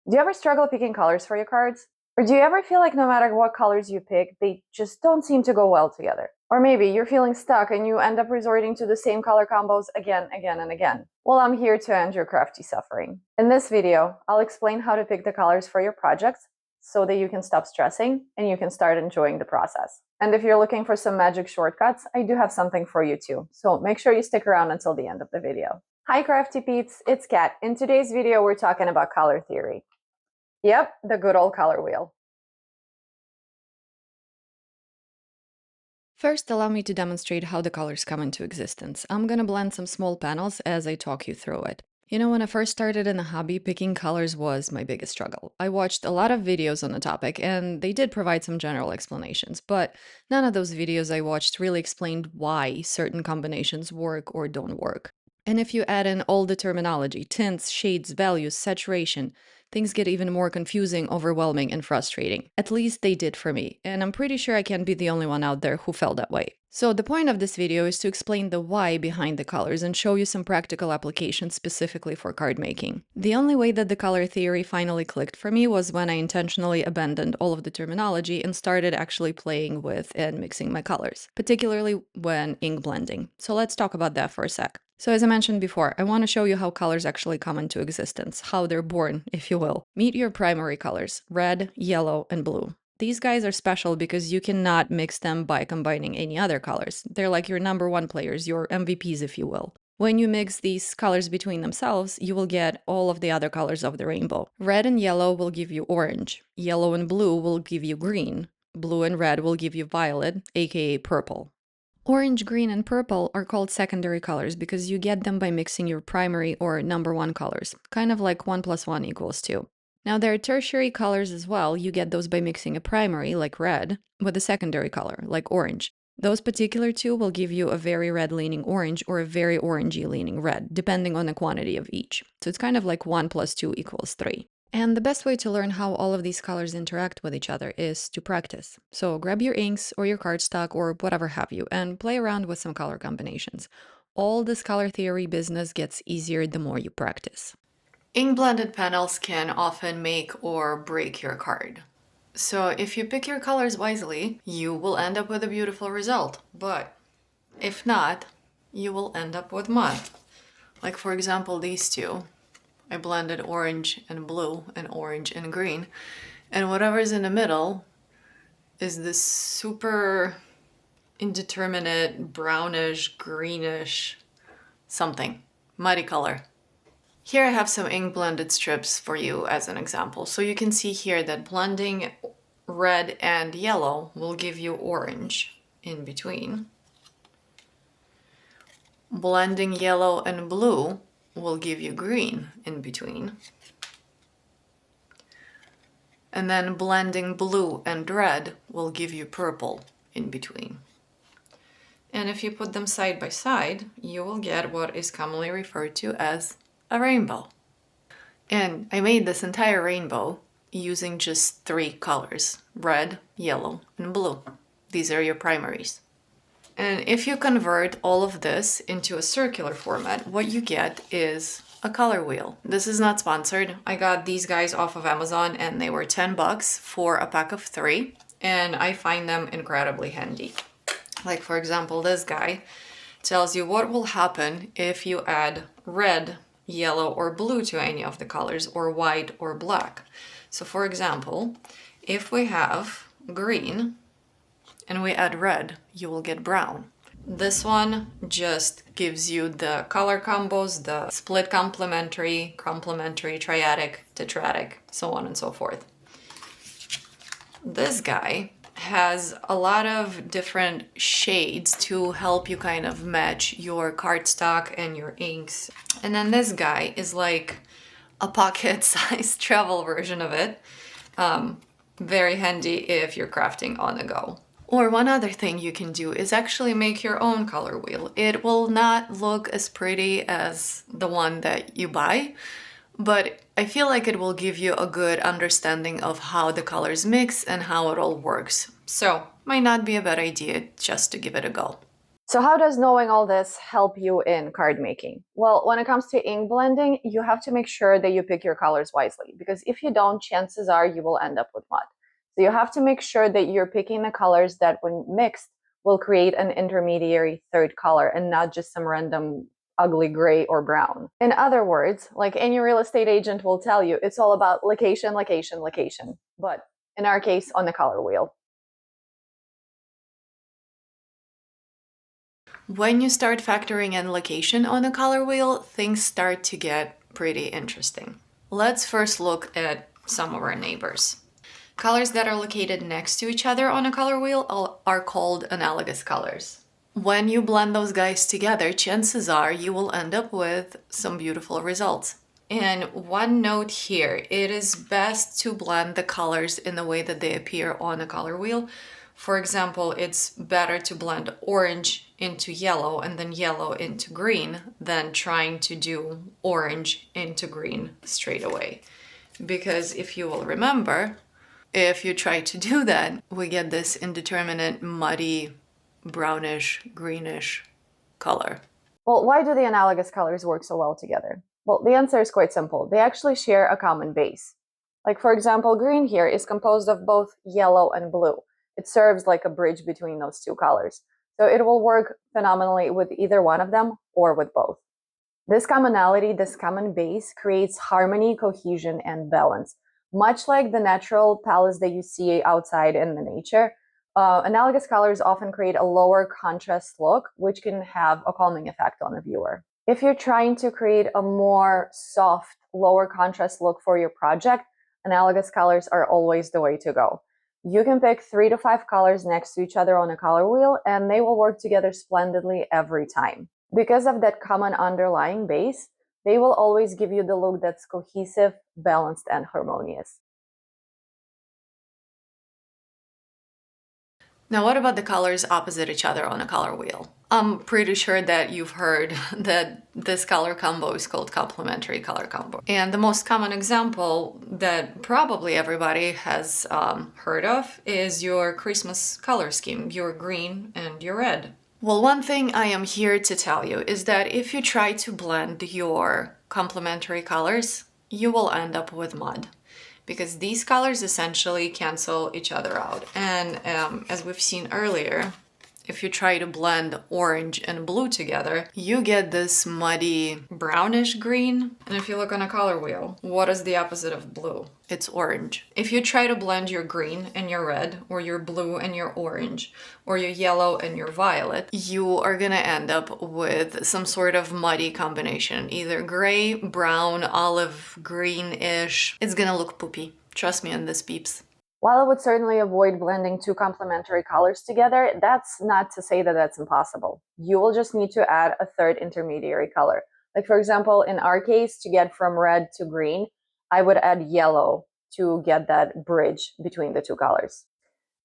Do you ever struggle picking colors for your cards? Or do you ever feel like no matter what colors you pick, they just don't seem to go well together? Or maybe you're feeling stuck and you end up resorting to the same color combos again, and again. Well, I'm here to end your crafty suffering. In this video, I'll explain how to pick the colors for your projects so that you can stop stressing and you can start enjoying the process. And if you're looking for some magic shortcuts, I do have something for you too. So make sure you stick around until the end of the video. Hi crafty peeps, it's Kat. In today's video, we're talking about color theory. Yep, the good old color wheel. First, allow me to demonstrate how the colors come into existence. I'm gonna blend some small panels as I talk you through it. You know, when I first started in the hobby, picking colors was my biggest struggle. I watched a lot of videos on the topic, and they did provide some general explanations, but none of those videos I watched really explained why certain combinations work or don't work. And if you add in all the terminology, tints, shades, values, saturation, things get even more confusing, overwhelming, and frustrating. At least they did for me, and I'm pretty sure I can't be the only one out there who felt that way. So the point of this video is to explain the why behind the colors and show you some practical applications specifically for card making. The only way that the color theory finally clicked for me was when I intentionally abandoned all of the terminology and started actually playing with and mixing my colors, particularly when ink blending. So let's talk about that for a sec. So as I mentioned before, I want to show you how colors actually come into existence, how they're born, if you will. Meet your primary colors, red, yellow, and blue. These guys are special because you cannot mix them by combining any other colors. They're like your number one players, your MVPs, if you will. When you mix these colors between themselves, you will get all of the other colors of the rainbow. Red and yellow will give you orange. Yellow and blue will give you green. Blue and red will give you violet, aka purple. Orange, green, and purple are called secondary colors because you get them by mixing your primary or number one colors, kind of like 1 + 1 = 2. Now, there are tertiary colors as well. You get those by mixing a primary, like red, with a secondary color, like orange. Those particular two will give you a very red-leaning orange or a very orangey-leaning red, depending on the quantity of each. So it's kind of like 1 + 2 = 3. And the best way to learn how all of these colors interact with each other is to practice. So grab your inks or your cardstock or whatever have you and play around with some color combinations. All this color theory business gets easier the more you practice. Ink blended panels can often make or break your card. So if you pick your colors wisely, you will end up with a beautiful result. But if not, you will end up with mud. Like for example, these two. I blended orange and blue and orange and green. And whatever's in the middle is this super indeterminate brownish, greenish something. Muddy color. Here I have some ink blended strips for you as an example. So you can see here that blending red and yellow will give you orange in between. Blending yellow and blue will give you green in between. And then blending blue and red will give you purple in between. And if you put them side by side, you will get what is commonly referred to as a rainbow. And I made this entire rainbow using just 3 colors, red, yellow, and blue. These are your primaries. And if you convert all of this into a circular format, what you get is a color wheel. This is not sponsored. I got these guys off of Amazon and they were $10 for a pack of 3, and I find them incredibly handy. Like for example, this guy tells you what will happen if you add red, yellow, or blue to any of the colors, or white or black. So for example, if we have green and we add red, you will get brown. This one just gives you the color combos, the split complementary, triadic, tetradic, so on and so forth. This guy has a lot of different shades to help you kind of match your cardstock and your inks. And then this guy is like a pocket-sized travel version of it. Very handy if you're crafting on the go. Or one other thing you can do is actually make your own color wheel. It will not look as pretty as the one that you buy, but I feel like it will give you a good understanding of how the colors mix and how it all works. So, might not be a bad idea just to give it a go. So how does knowing all this help you in card making? Well, when it comes to ink blending, you have to make sure that you pick your colors wisely, because if you don't, chances are you will end up with mud. So you have to make sure that you're picking the colors that when mixed will create an intermediary third color and not just some random ugly gray or brown. In other words, like any real estate agent will tell you, it's all about location, location, location. But in our case, on the color wheel. When you start factoring in location on a color wheel, things start to get pretty interesting. Let's first look at some of our neighbors. Colors that are located next to each other on a color wheel are called analogous colors. When you blend those guys together, chances are you will end up with some beautiful results. And one note here, it is best to blend the colors in the way that they appear on a color wheel. For example, it's better to blend orange into yellow and then yellow into green than trying to do orange into green straight away. Because if you will remember, if you try to do that, we get this indeterminate, muddy, brownish, greenish color. Well, why do the analogous colors work so well together? Well, the answer is quite simple. They actually share a common base. Like, for example, green here is composed of both yellow and blue. It serves like a bridge between those two colors. So it will work phenomenally with either one of them or with both. This commonality, this common base, creates harmony, cohesion, and balance. Much like the natural palettes that you see outside in the nature, analogous colors often create a lower contrast look, which can have a calming effect on a viewer. If you're trying to create a more soft, lower contrast look for your project, analogous colors are always the way to go. You can pick 3 to 5 colors next to each other on a color wheel, and they will work together splendidly every time. Because of that common underlying base, they will always give you the look that's cohesive, balanced, and harmonious. Now, what about the colors opposite each other on a color wheel? I'm pretty sure that you've heard that this color combo is called complementary color combo. And the most common example that probably everybody has heard of is your Christmas color scheme, your green and your red. Well, one thing I am here to tell you is that if you try to blend your complementary colors, you will end up with mud, because these colors essentially cancel each other out. And as we've seen earlier, if you try to blend orange and blue together, you get this muddy brownish green. And if you look on a color wheel, what is the opposite of blue? It's orange. If you try to blend your green and your red, or your blue and your orange, or your yellow and your violet, you are gonna end up with some sort of muddy combination, either gray, brown, olive, greenish. It's gonna look poopy. Trust me on this, peeps. While I would certainly avoid blending two complementary colors together, that's not to say that that's impossible. You will just need to add a third intermediary color. Like, for example, in our case, to get from red to green, I would add yellow to get that bridge between the two colors.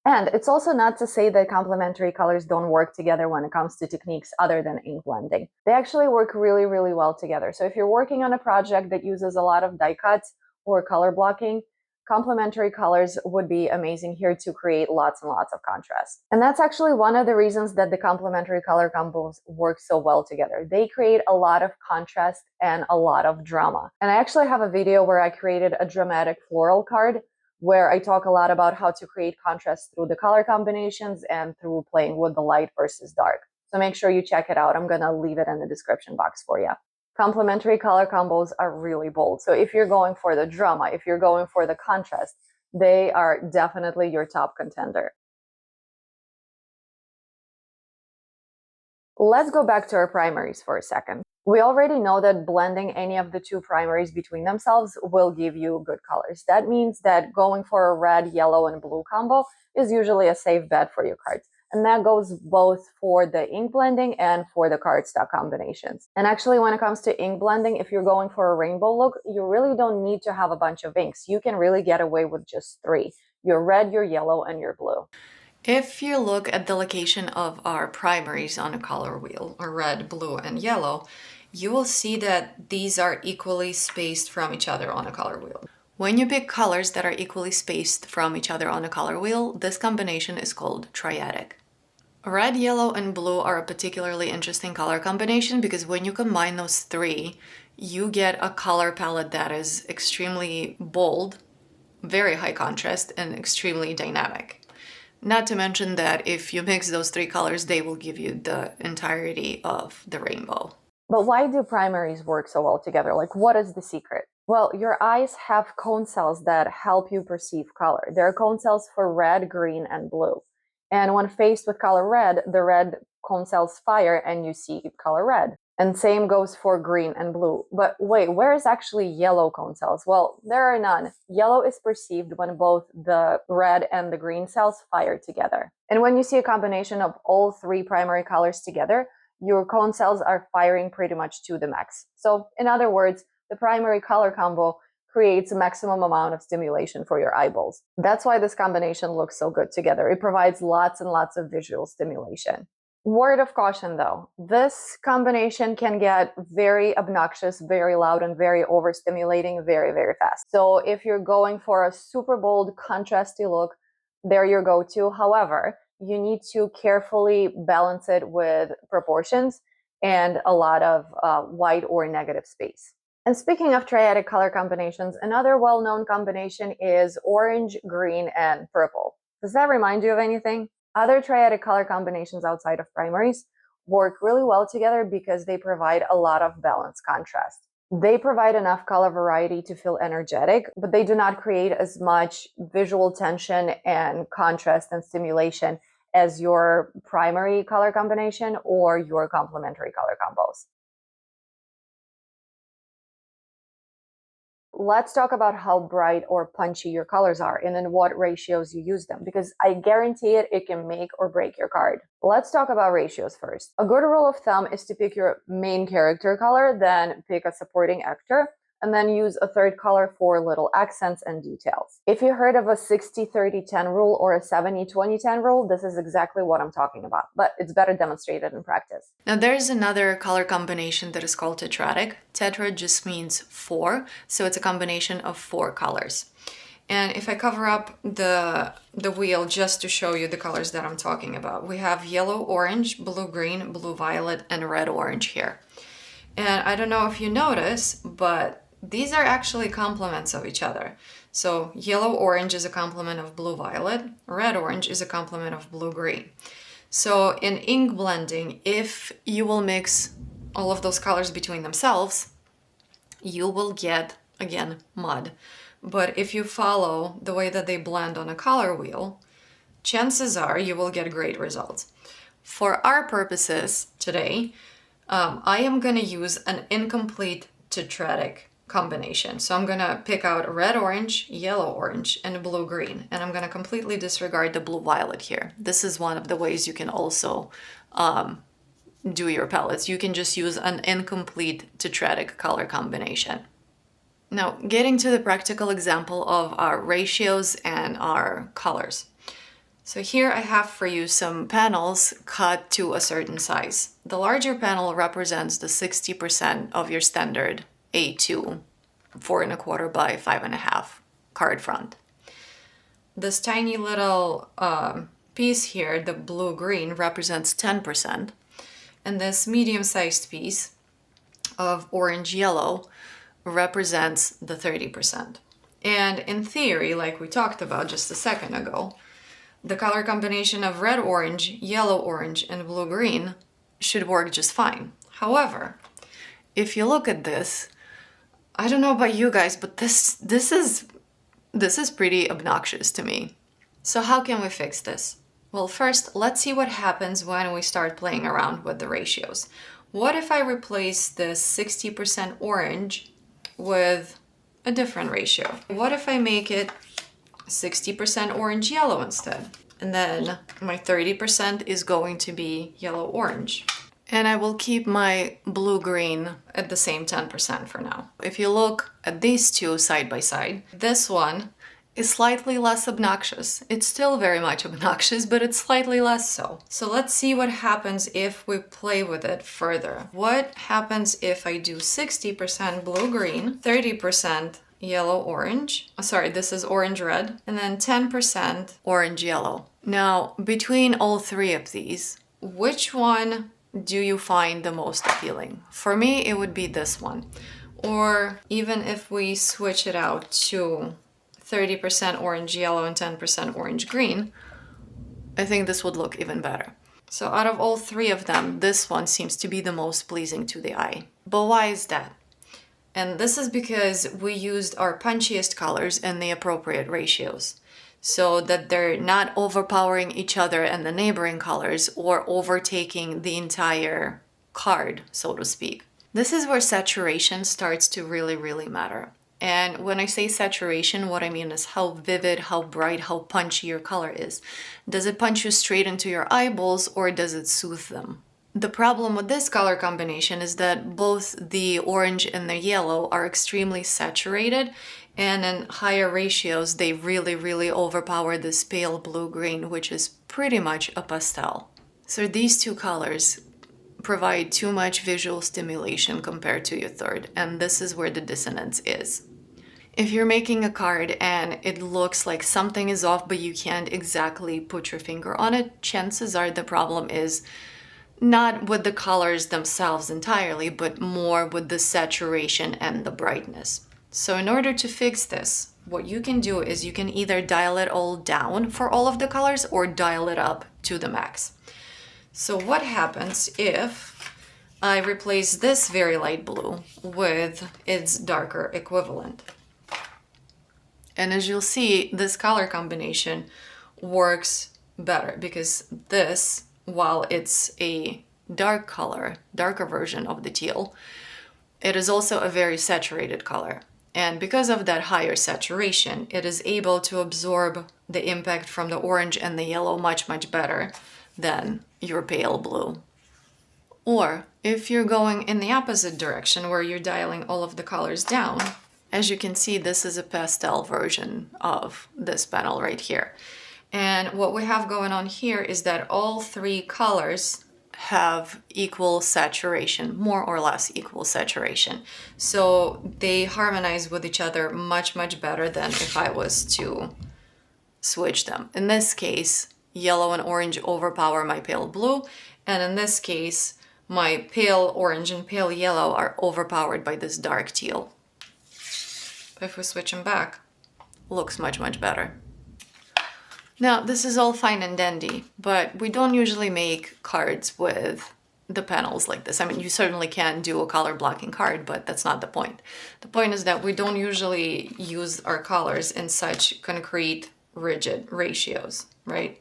And it's also not to say that complementary colors don't work together when it comes to techniques other than ink blending. They actually work really, really well together. So if you're working on a project that uses a lot of die cuts or color blocking, complementary colors would be amazing here to create lots and lots of contrast. And that's actually one of the reasons that the complementary color combos work so well together. They create a lot of contrast and a lot of drama. And I actually have a video where I created a dramatic floral card where I talk a lot about how to create contrast through the color combinations and through playing with the light versus dark. So make sure you check it out. I'm gonna leave it in the description box for you. Complementary color combos are really bold. So if you're going for the drama, if you're going for the contrast, they are definitely your top contender. Let's go back to our primaries for a second. We already know that blending any of the two primaries between themselves will give you good colors. That means that going for a red, yellow, and blue combo is usually a safe bet for your cards. And that goes both for the ink blending and for the cardstock combinations. And actually, when it comes to ink blending, if you're going for a rainbow look, you really don't need to have a bunch of inks. You can really get away with just 3. Your red, your yellow, and your blue. If you look at the location of our primaries on a color wheel, or red, blue, and yellow, you will see that these are equally spaced from each other on a color wheel. When you pick colors that are equally spaced from each other on a color wheel, this combination is called triadic. Red, yellow, and blue are a particularly interesting color combination because when you combine those three, you get a color palette that is extremely bold, very high contrast, and extremely dynamic. Not to mention that if you mix those three colors, they will give you the entirety of the rainbow. But why do primaries work so well together? Like, what is the secret? Well, your eyes have cone cells that help you perceive color. There are cone cells for red, green, and blue. And when faced with color red, the red cone cells fire and you see color red. And same goes for green and blue. But wait, where is actually yellow cone cells? Well, there are none. Yellow is perceived when both the red and the green cells fire together. And when you see a combination of all three primary colors together, your cone cells are firing pretty much to the max. So in other words, the primary color combo creates a maximum amount of stimulation for your eyeballs. That's why this combination looks so good together. It provides lots and lots of visual stimulation. Word of caution though, this combination can get very obnoxious, very loud, and very overstimulating very, very fast. So if you're going for a super bold, contrasty look, they're your go-to. However, you need to carefully balance it with proportions and a lot of white or negative space. And speaking of triadic color combinations, another well-known combination is orange, green, and purple. Does that remind you of anything? Other triadic color combinations outside of primaries work really well together because they provide a lot of balanced contrast. They provide enough color variety to feel energetic, but they do not create as much visual tension and contrast and stimulation as your primary color combination or your complementary color combos. Let's talk about how bright or punchy your colors are and in what ratios you use them, because I guarantee it can make or break your card. Let's talk about ratios first. A good rule of thumb is to pick your main character color, then pick a supporting actor, and then use a third color for little accents and details. If you heard of a 60-30-10 rule or a 70-20-10 rule, this is exactly what I'm talking about, but it's better demonstrated in practice. Now there's another color combination that is called tetradic. Tetra just means four, so it's a combination of four colors. And if I cover up the wheel just to show you the colors that I'm talking about, we have yellow, orange, blue, green, blue, violet, and red, orange here. And I don't know if you notice, but these are actually complements of each other. So yellow-orange is a complement of blue-violet, red-orange is a complement of blue-green. So in ink blending, if you will mix all of those colors between themselves, you will get, again, mud. But if you follow the way that they blend on a color wheel, chances are you will get great results. For our purposes today, I am going to use an incomplete tetradic combination. So I'm going to pick out red-orange, yellow-orange, and blue-green. And I'm going to completely disregard the blue-violet here. This is one of the ways you can also do your palettes. You can just use an incomplete tetradic color combination. Now, getting to the practical example of our ratios and our colors. So here I have for you some panels cut to a certain size. The larger panel represents the 60% of your standard A2 4¼ by 5½ card front. This tiny little piece here, the blue-green, represents 10%, and this medium-sized piece of orange-yellow represents the 30%. And in theory, like we talked about just a second ago, the color combination of red-orange, yellow-orange, and blue-green should work just fine. However, if you look at this, I don't know about you guys, but this is pretty obnoxious to me. So how can we fix this? Well, first, let's see what happens when we start playing around with the ratios. What if I replace this 60% orange with a different ratio? What if I make it 60% orange-yellow instead? And then my 30% is going to be yellow-orange. And I will keep my blue-green at the same 10% for now. If you look at these two side by side, this one is slightly less obnoxious. It's still very much obnoxious, but it's slightly less so. So let's see what happens if we play with it further. What happens if I do 60% blue-green, 30% yellow-orange, sorry, this is orange-red, and then 10% orange-yellow. Now, between all three of these, which one do you find the most appealing? For me, it would be this one. Or even if we switch it out to 30% orange yellow and 10% orange green, I think this would look even better. So out of all three of them, this one seems to be the most pleasing to the eye. But why is that? And this is because we used our punchiest colors in the appropriate ratios, so that they're not overpowering each other and the neighboring colors or overtaking the entire card, so to speak. This is where saturation starts to really, really matter. And when I say saturation, what I mean is how vivid, how bright, how punchy your color is. Does it punch you straight into your eyeballs or does it soothe them? The problem with this color combination is that both the orange and the yellow are extremely saturated, and in higher ratios they really, really overpower this pale blue-green, which is pretty much a pastel. So these two colors provide too much visual stimulation compared to your third, and this is where the dissonance is. If you're making a card and it looks like something is off but you can't exactly put your finger on it, chances are the problem is not with the colors themselves entirely, but more with the saturation and the brightness. So in order to fix this, what you can do is you can either dial it all down for all of the colors or dial it up to the max. So what happens if I replace this very light blue with its darker equivalent? And as you'll see, this color combination works better because this, while it's a dark color, darker version of the teal, it is also a very saturated color. And because of that higher saturation, it is able to absorb the impact from the orange and the yellow much, much better than your pale blue. Or if you're going in the opposite direction where you're dialing all of the colors down, as you can see, this is a pastel version of this panel right here. And what we have going on here is that all three colors have equal saturation, more or less equal saturation. So they harmonize with each other much, much better than if I was to switch them. In this case, yellow and orange overpower my pale blue, and in this case, my pale orange and pale yellow are overpowered by this dark teal. If we switch them back, looks much, much better. Now, this is all fine and dandy, but we don't usually make cards with the panels like this. I mean, you certainly can do a color blocking card, but that's not the point. The point is that we don't usually use our colors in such concrete, rigid ratios, right?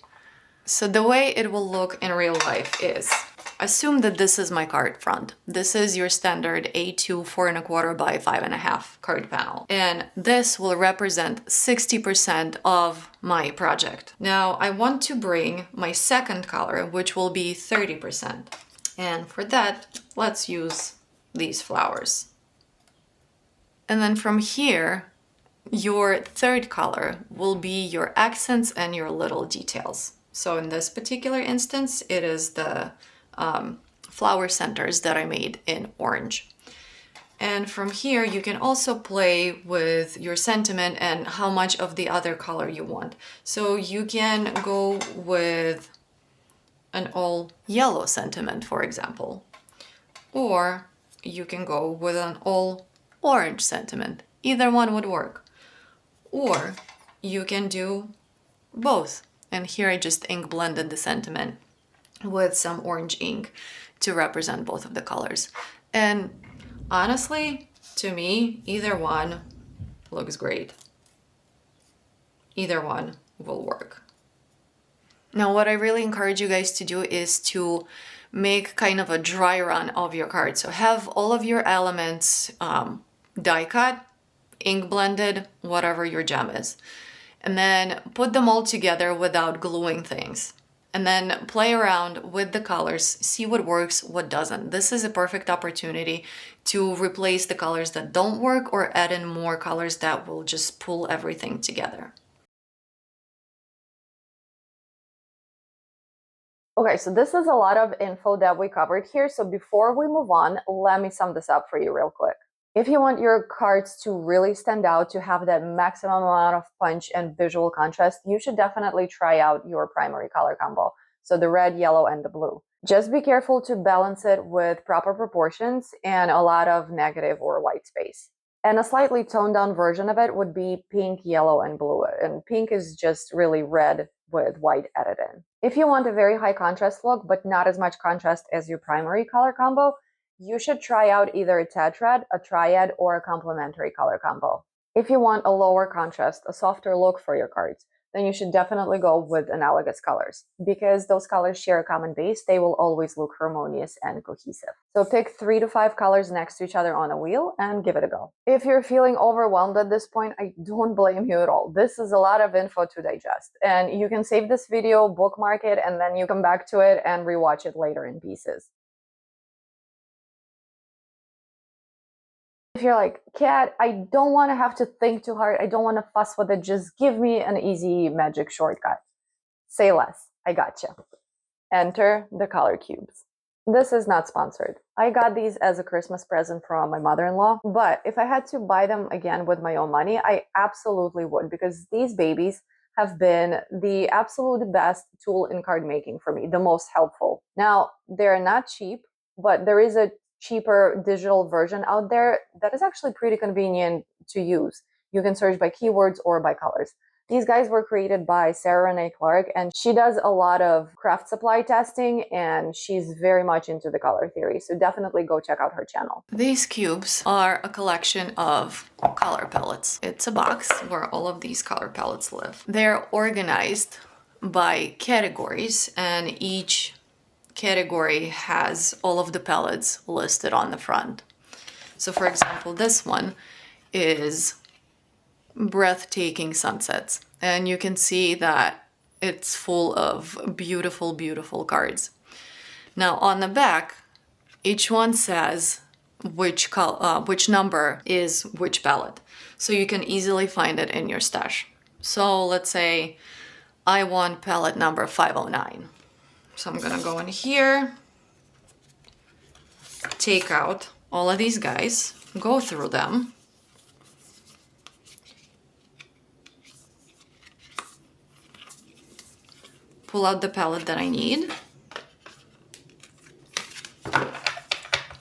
So the way it will look in real life is, assume that this is my card front. This is your standard A2 4¼ by 5½ card panel. And this will represent 60% of my project. Now I want to bring my second color, which will be 30%. And for that, let's use these flowers. And then from here, your third color will be your accents and your little details. So in this particular instance, it is the flower centers that I made in orange. And from here, you can also play with your sentiment and how much of the other color you want. So you can go with an all yellow sentiment, for example, or you can go with an all orange sentiment. Either one would work. Or you can do both. And here I just ink blended the sentiment with some orange ink to represent both of the colors. And honestly, to me, either one looks great. Either one will work. Now, what I really encourage you guys to do is to make kind of a dry run of your card. So have all of your elements die cut, ink blended, whatever your jam is. And then put them all together without gluing things. And then play around with the colors, see what works, what doesn't. This is a perfect opportunity to replace the colors that don't work or add in more colors that will just pull everything together. Okay, so this is a lot of info that we covered here. So before we move on, let me sum this up for you real quick. If you want your cards to really stand out, to have that maximum amount of punch and visual contrast, you should definitely try out your primary color combo. So the red, yellow, and the blue. Just be careful to balance it with proper proportions and a lot of negative or white space. And a slightly toned down version of it would be pink, yellow, and blue. And pink is just really red with white added in. If you want a very high contrast look, but not as much contrast as your primary color combo, you should try out either a tetrad, a triad, or a complementary color combo. If you want a lower contrast, a softer look for your cards, then you should definitely go with analogous colors. Because those colors share a common base, they will always look harmonious and cohesive. So pick 3 to 5 colors next to each other on a wheel and give it a go. If you're feeling overwhelmed at this point, I don't blame you at all. This is a lot of info to digest. And you can save this video, bookmark it, and then you come back to it and rewatch it later in pieces. If you're like, Kat, I don't want to have to think too hard, I don't want to fuss with it, just give me an easy magic shortcut. Say less. I gotcha. Enter the color cubes. This is not sponsored. I got these as a Christmas present from my mother-in-law, but if I had to buy them again with my own money, I absolutely would, because these babies have been the absolute best tool in card making for me, the most helpful. Now, they're not cheap, but there is a cheaper digital version out there that is actually pretty convenient to use. You can search by keywords or by colors. These guys were created by Sarah Renee Clark, and she does a lot of craft supply testing, and she's very much into the color theory. So definitely go check out her channel. These cubes are a collection of color palettes. It's a box where all of these color palettes live. They're organized by categories, and each category has all of the palettes listed on the front. So for example, this one is breathtaking sunsets, and you can see that it's full of beautiful, beautiful cards. Now on the back, each one says which number is which palette, so you can easily find it in your stash. So let's say I want palette number 509. So I'm gonna go in here, take out all of these guys, go through them, pull out the palette that I need,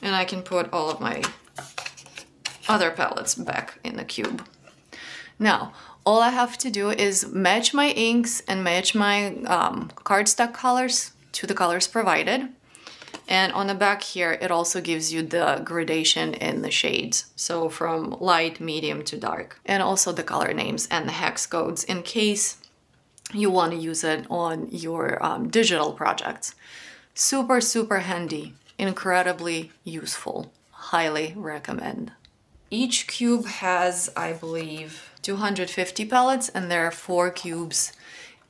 and I can put all of my other palettes back in the cube. Now, all I have to do is match my inks and match my cardstock colors to the colors provided. And on the back here, it also gives you the gradation in the shades. So from light, medium to dark. And also the color names and the hex codes in case you want to use it on your digital projects. Super, super handy. Incredibly useful. Highly recommend. Each cube has, I believe, 250 palettes, and there are 4 cubes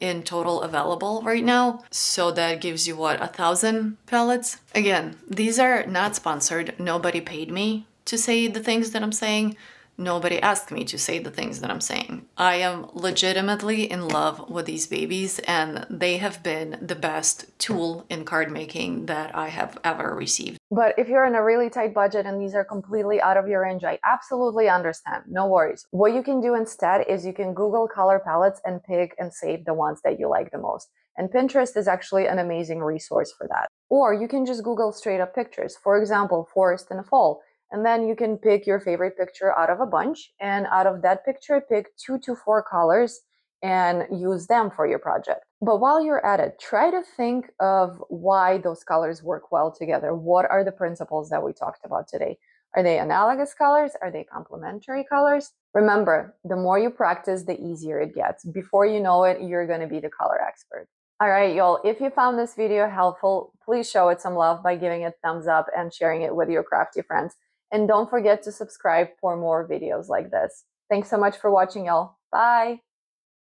in total available right now. So that gives you, what, 1,000 palettes? Again, these are not sponsored. Nobody paid me to say the things that I'm saying. Nobody asked me to say the things that I'm saying. I am legitimately in love with these babies, and they have been the best tool in card making that I have ever received. But if you're in a really tight budget and these are completely out of your range, I absolutely understand. No worries. What you can do instead is you can Google color palettes and pick and save the ones that you like the most. And Pinterest is actually an amazing resource for that. Or you can just Google straight up pictures. For example, forest in the fall. And then you can pick your favorite picture out of a bunch. And out of that picture, pick 2 to 4 colors and use them for your project. But while you're at it, try to think of why those colors work well together. What are the principles that we talked about today? Are they analogous colors? Are they complementary colors? Remember, the more you practice, the easier it gets. Before you know it, you're going to be the color expert. All right, y'all, if you found this video helpful, please show it some love by giving it a thumbs up and sharing it with your crafty friends. And don't forget to subscribe for more videos like this. Thanks so much for watching, y'all. Bye.